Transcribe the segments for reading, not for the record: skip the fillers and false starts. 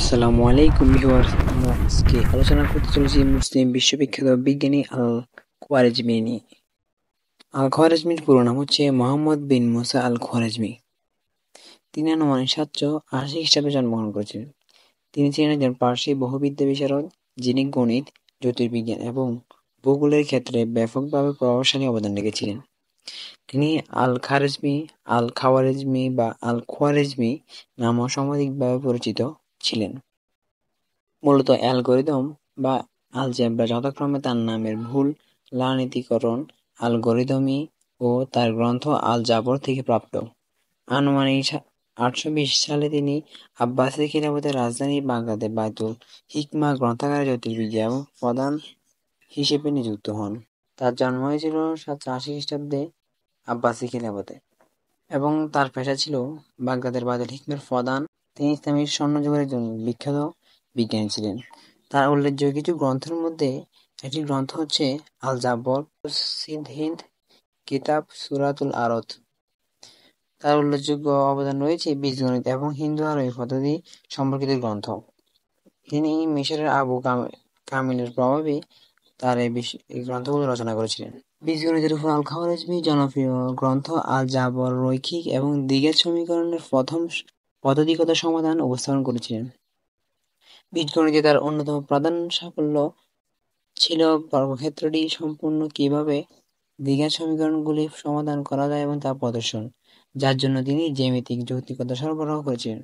আসসালামু আলাইকুম ভিউয়ার্স, আমরা আজকে আলোচনা করতে চলেছি মুসলিম বিশ্ববিখ্যাত বিজ্ঞানী আল খোয়ারিজমি নিয়ে। আল খোয়ারিজমির পুরো নাম হচ্ছে মোহাম্মদ বিন মুসা আল খোয়ারিজমি। তিনি আনুমানিক 780 খ্রিস্টাব্দে জন্মগ্রহণ করেছিলেন। তিনি ছিলেন একজন পার্সি বহুবিদ্যা বিশারদ, যিনি গণিত, জ্যোতির্বিজ্ঞান এবং ভূগোলের ক্ষেত্রে ব্যাপকভাবে প্রভাবশালী অবদান রেখেছিলেন। তিনি আল খাওয়ারিজমি বা আল খোয়ারিজমি নামেও সমধিকভাবে পরিচিত ছিলেন। মূলত অ্যালগরিদম বা আলজেব্রা যথাক্রমে তার নামের ভুল লানিতীকরণ আলগরিদমি ও তার গ্রন্থ আল-জাবর থেকে প্রাপ্ত। আনুমানিক 820 সালে তিনি আব্বাসী খিলাফতের রাজধানী বাগদাদে বায়তুল হিকমা গ্রন্থাগারে জ্যোতির্বিজ্ঞান প্রধান হিসেবে নিযুক্ত হন। তার জন্ম হয়েছিল 780 খ্রিস্টাব্দে আব্বাসী খিলাফতে এবং তার পেশা ছিল বাগদাদের বায়তুল হিকমার প্রধান। তিনি ইসলামী স্বর্ণযুগের একজন বিখ্যাত বিজ্ঞানী ছিলেন। তার উল্লেখযোগ্য কিছু গ্রন্থের মধ্যে একটি গ্রন্থ হচ্ছে আল-জাবর, সিদ্ধিদ, কিতাব সূরাতুল আরদ। তার উল্লেখযোগ্য অবদান রয়েছে বীজগণিত এবং হিন্দু আরবি পদ্ধতি সম্পর্কিত গ্রন্থ। তিনি মিশরের আবু কামিলের প্রভাবে তার এই গ্রন্থগুলো রচনা করেছিলেন। বীজগণিতের উপর আল খাওয়ারিজমির জনপ্রিয় গ্রন্থ আল-জাবর রৈখিক এবং দ্বিঘাত সমীকরণের প্রথম পদ্ধতিগত সমাধান উপস্থাপন করেছিলেন। বীজগণিতে তার অন্যতম প্রধান সাফল্য ছিল বর্গক্ষেত্রটি সম্পূর্ণ কিভাবে দ্বিঘাত সমীকরণগুলি সমাধান করা যায় এবং তা প্রদর্শন, যার জন্য তিনি জ্যামিতিক যৌক্তিকতা সরবরাহ করেছিলেন,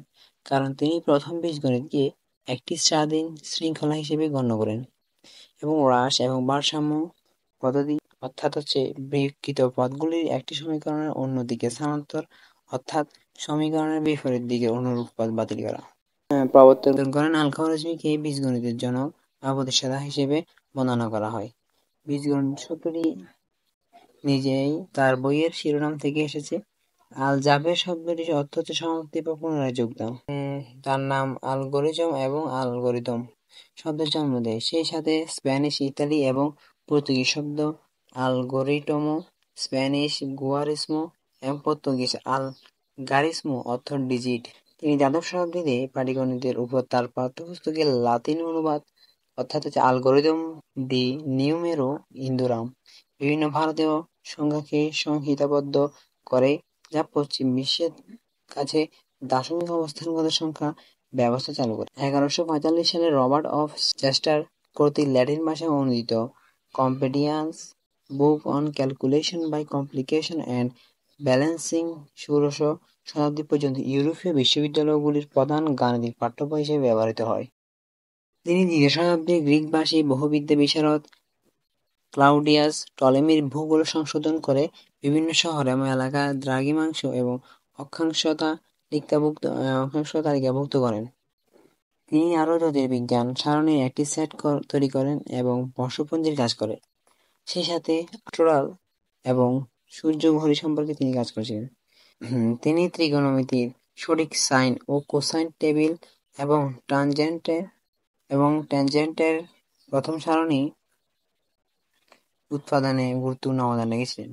কারণ তিনি প্রথম বীজগণিতকে একটি স্বাধীন শৃঙ্খলা হিসেবে গণ্য করেন এবং হ্রাস এবং ভারসাম্য পদ্ধতি অর্থাৎ বিকৃত পদগুলির একটি সমীকরণের অন্য দিকে স্থানান্তর অর্থাৎ সমীকরণের বিপরীত দিকের অনুরূপ পদ বাতিল করা প্রবর্তন করেন। আল খাওয়ারিজমিকে বীজগণিতের জনক বা প্রতিষ্ঠাতা হিসেবে বর্ণনা করা হয়। বীজগণিত শব্দটি নিজেই তার বইয়ের শিরোনাম থেকে এসেছে। আল-জাবের শব্দটির অর্থ হচ্ছে সমাপ্তি বা পুনরায় যোগদান। তার নাম আলগোরিজম এবং আলগরিদম শব্দের জন্ম দেয়। সেই সাথে স্প্যানিশ, ইতালি এবং পর্তুগিজ শব্দ আলগোরিটমো, স্প্যানিশ গুয়ারিসমো এবং পর্তুগিজ আলগারিসমো অর্থ ডিজিট। তিনি দ্বাদশ শতাব্দীতে পাটিগণিতের উপর তার পাঠ্যপুস্তকের লাতিন অনুবাদ অর্থাৎ আলগোরিদম দি নিউমেরো ইন্দুরাম বিভিন্ন ভারতীয় সংখ্যাকে সংহিতাবদ্ধ করে, যা পশ্চিম বিশ্বের কাছে দার্শনিক অবস্থানগত সংখ্যা ব্যবস্থা চালু করে। 1145 সালে রবার্ট অফ চেস্টার কর্তৃক ল্যাটিন ভাষায় অনুদিত compendious book on calculation by completion and balancing ষোড়শ শতাব্দী পর্যন্ত ইউরোপীয় বিশ্ববিদ্যালয়গুলির প্রধান গাণিতিক পাঠ্যবই হিসেবে ব্যবহৃত হয়। তিনি দ্বিতীয় শতাব্দীর গ্রিকভাষী বহুবিদ্যা বিশারদ ক্লাউডিয়াস টলেমির ভূগোল সংশোধন করে বিভিন্ন শহর এবং এলাকা দ্রাঘিমাংশ এবং অক্ষাংশ তালিকাভুক্ত করেন। তিনি আরও জ্যোতির্বিজ্ঞান সারণীর একটি সেট তৈরি করেন এবং বর্ষপঞ্জির কাজ করেন। সেই সাথে অ্যাস্ট্রোনাল এবং সূর্য ঘড়ি সম্পর্কে তিনি কাজ করেছিলেন। তিনি ত্রিকোণমিতির সঠিক সাইন ও কোসাইন টেবিল এবং ট্যানজেন্টের প্রথম সারণী উৎপাদনে গুরুত্বপূর্ণ অবদান রেখেছিলেন।